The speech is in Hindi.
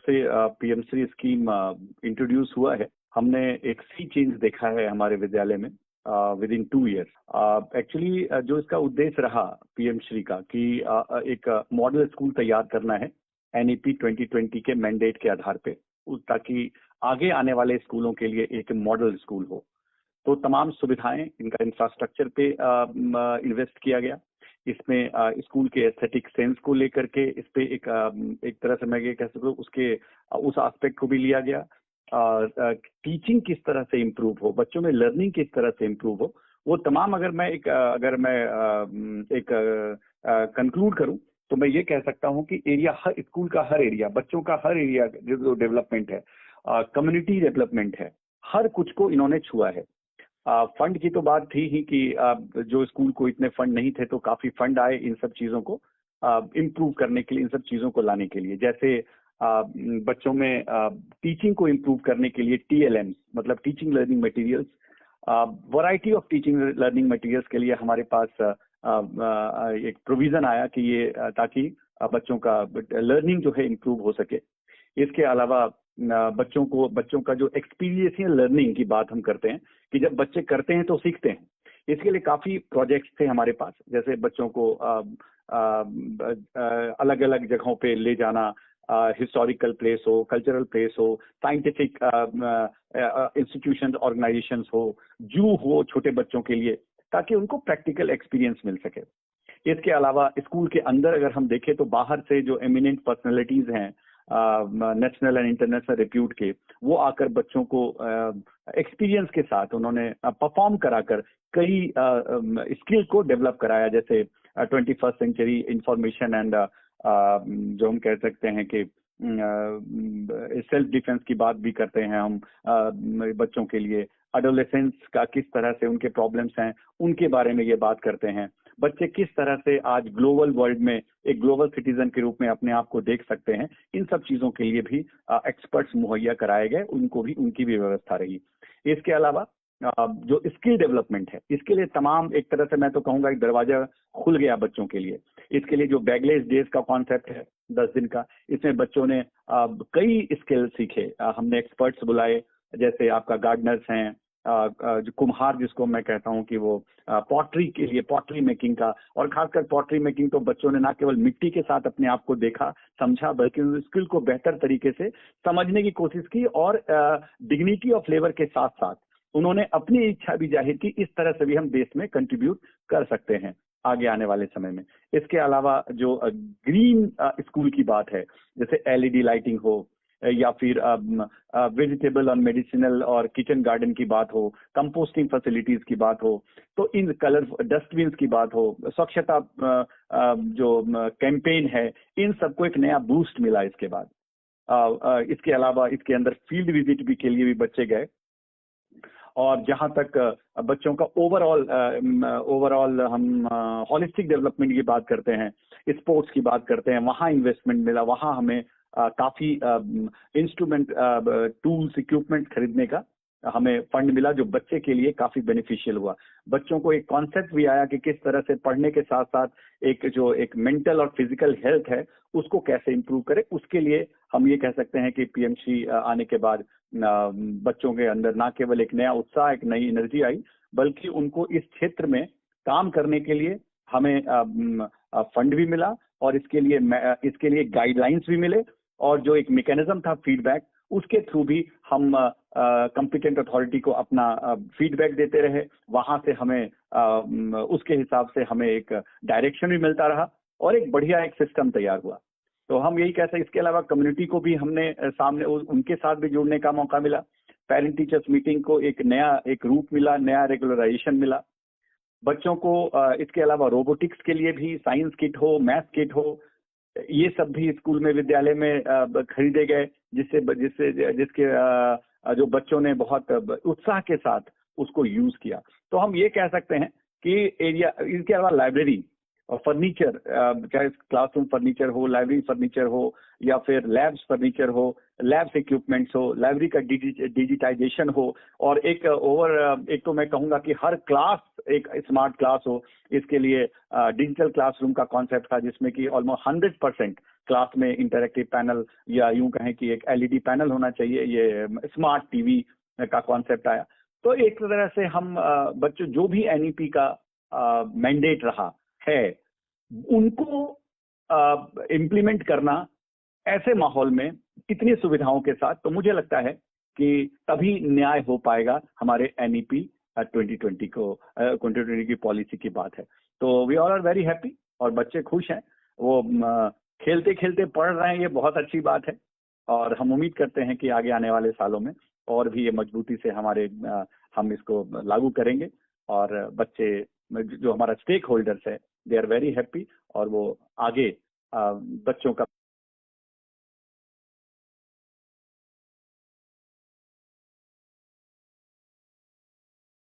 से पीएम श्री स्कीम इंट्रोड्यूस हुआ है, हमने एक सी चेंज देखा है हमारे विद्यालय में विद इन 2 years। एक्चुअली जो इसका उद्देश्य रहा पीएम श्री का कि एक मॉडल स्कूल तैयार करना है एनईपी 2020 के मैंडेट के आधार पे, ताकि आगे आने वाले स्कूलों के लिए एक मॉडल स्कूल हो। तो तमाम सुविधाएं, इनका इंफ्रास्ट्रक्चर पे इन्वेस्ट किया गया। इसमें स्कूल के एस्थेटिक सेंस को लेकर के इस पे एक तरह से मैं ये कह सकूं उसके उस एस्पेक्ट को भी लिया गया। टीचिंग किस तरह से इम्प्रूव हो, बच्चों में लर्निंग किस तरह से इम्प्रूव हो, वो तमाम अगर मैं कंक्लूड करूं तो मैं ये कह सकता हूं कि एरिया, हर स्कूल का हर एरिया, बच्चों का हर एरिया जो डेवलपमेंट है, कम्युनिटी डेवलपमेंट है, हर कुछ को इन्होंने छुआ है। फंड की तो बात थी ही कि जो स्कूल को इतने फंड नहीं थे तो काफी फंड आए इन सब चीजों को इम्प्रूव करने के लिए, इन सब चीजों को लाने के लिए। जैसे बच्चों में टीचिंग को इम्प्रूव करने के लिए TLM मतलब teaching learning materials, variety of teaching learning materials के लिए हमारे पास एक प्रोविजन आया कि ये ताकि बच्चों का लर्निंग जो है इम्प्रूव हो सके। इसके अलावा बच्चों का जो एक्सपीरियंशियल लर्निंग की बात हम करते हैं कि जब बच्चे करते हैं तो सीखते हैं, इसके लिए काफी प्रोजेक्ट्स थे हमारे पास। जैसे बच्चों को अलग अलग जगहों पे ले जाना, हिस्टोरिकल प्लेस हो, कल्चरल प्लेस हो, साइंटिफिक इंस्टीट्यूशन ऑर्गेनाइजेशंस हो, जू हो छोटे बच्चों के लिए, ताकि उनको प्रैक्टिकल एक्सपीरियंस मिल सके। इसके अलावा स्कूल के अंदर अगर हम देखें तो बाहर से जो एमिनेंट पर्सनैलिटीज हैं नेशनल एंड इंटरनेशनल रिप्यूट के, वो आकर बच्चों को एक्सपीरियंस के साथ उन्होंने परफॉर्म कराकर कई स्किल को डेवलप कराया। जैसे 21st सेंचुरी इंफॉर्मेशन एंड जो हम कह सकते हैं कि सेल्फ डिफेंस की बात भी करते हैं हम बच्चों के लिए। एडोलेसेंस का किस तरह से उनके प्रॉब्लम्स हैं उनके बारे में ये बात करते हैं। बच्चे किस तरह से आज ग्लोबल वर्ल्ड में एक ग्लोबल सिटीजन के रूप में अपने आप को देख सकते हैं, इन सब चीजों के लिए भी एक्सपर्ट्स मुहैया कराए गए, उनकी भी व्यवस्था रही। इसके अलावा जो स्किल डेवलपमेंट है, इसके लिए तमाम, एक तरह से मैं तो कहूंगा एक दरवाजा खुल गया बच्चों के लिए। इसके लिए जो बैगलेस डेज का कॉन्सेप्ट है 10 दिन का, इसमें बच्चों ने कई स्किल सीखे। हमने एक्सपर्ट्स बुलाए, जैसे आपका गार्डनर्स हैं, जो कुम्हार जिसको मैं कहता हूं कि वो पॉटरी के लिए, पॉटरी मेकिंग का, और खासकर पॉटरी मेकिंग तो बच्चों ने ना केवल मिट्टी के साथ अपने आप को देखा समझा, बल्कि उस स्किल को बेहतर तरीके से समझने की कोशिश की, और डिग्निटी ऑफ लेबर के साथ साथ उन्होंने अपनी इच्छा भी जाहिर की, इस तरह से भी हम देश में कंट्रीब्यूट कर सकते हैं आगे आने वाले समय में। इसके अलावा जो ग्रीन स्कूल की बात है, जैसे LED लाइटिंग हो, या फिर वेजिटेबल और मेडिसिनल और किचन गार्डन की बात हो, कंपोस्टिंग फैसिलिटीज की बात हो, तो इन कलर डस्टबिन की बात हो, स्वच्छता जो कैंपेन है, इन सबको एक नया बूस्ट मिला इसके बाद। इसके अलावा इसके अंदर फील्ड विजिट भी के लिए भी बच्चे गए, और जहां तक बच्चों का ओवरऑल हम हॉलिस्टिक डेवलपमेंट की बात करते हैं, स्पोर्ट्स की बात करते हैं, वहां इन्वेस्टमेंट मिला, वहां हमें काफी इंस्ट्रूमेंट, टूल्स, इक्विपमेंट खरीदने का हमें फंड मिला, जो बच्चे के लिए काफी बेनिफिशियल हुआ। बच्चों को एक कॉन्सेप्ट भी आया कि किस तरह से पढ़ने के साथ साथ एक मेंटल और फिजिकल हेल्थ है उसको कैसे इंप्रूव करें। उसके लिए हम ये कह सकते हैं कि पीएमसी आने के बाद बच्चों के अंदर ना केवल एक नया उत्साह, एक नई एनर्जी आई, बल्कि उनको इस क्षेत्र में काम करने के लिए हमें फंड भी मिला, और इसके लिए गाइडलाइंस भी मिले, और जो एक मैकेनिज्म था फीडबैक, उसके थ्रू भी हम कॉम्पिटेंट अथॉरिटी को अपना फीडबैक देते रहे। वहां से हमें उसके हिसाब से हमें एक डायरेक्शन भी मिलता रहा, और एक बढ़िया एक सिस्टम तैयार हुआ। तो हम यही कहते हैं। इसके अलावा कम्युनिटी को भी हमने सामने उनके साथ भी जुड़ने का मौका मिला। पेरेंट टीचर्स मीटिंग को एक नया एक रूप मिला, नया रेगुलराइजेशन मिला बच्चों को। इसके अलावा रोबोटिक्स के लिए भी साइंस किट हो, मैथ किट हो, ये सब भी स्कूल में, विद्यालय में खरीदे गए, जिसके जो बच्चों ने बहुत उत्साह के साथ उसको यूज किया। तो हम ये कह सकते हैं कि एरिया, इसके अलावा लाइब्रेरी, फर्नीचर, चाहे क्लासरूम फर्नीचर हो, लाइब्रेरी फर्नीचर हो, या फिर लैब्स फर्नीचर हो, लैब्स इक्विपमेंट्स हो, लाइब्रेरी का डिजिटाइजेशन हो, और एक तो मैं कहूंगा कि हर क्लास एक स्मार्ट क्लास हो। इसके लिए डिजिटल क्लासरूम का कॉन्सेप्ट था, जिसमें कि ऑलमोस्ट 100% क्लास में इंटरैक्टिव पैनल, या यूं कहें कि एक एलईडी पैनल होना चाहिए, ये स्मार्ट टीवी का कॉन्सेप्ट आया। तो एक तरह से हम बच्चों जो भी एनईपी का मैंडेट रहा है उनको इम्प्लीमेंट करना ऐसे माहौल में कितनी सुविधाओं के साथ, तो मुझे लगता है कि तभी न्याय हो पाएगा हमारे एनईपी 2020 की पॉलिसी की बात है। तो we all are very happy और बच्चे खुश हैं, वो खेलते खेलते पढ़ रहे हैं, ये बहुत अच्छी बात है। और हम उम्मीद करते हैं कि आगे आने वाले सालों में और भी ये मजबूती से हम इसको लागू करेंगे, और बच्चे जो हमारा स्टेक होल्डर्स है दे आर वेरी हैप्पी, और वो आगे बच्चों का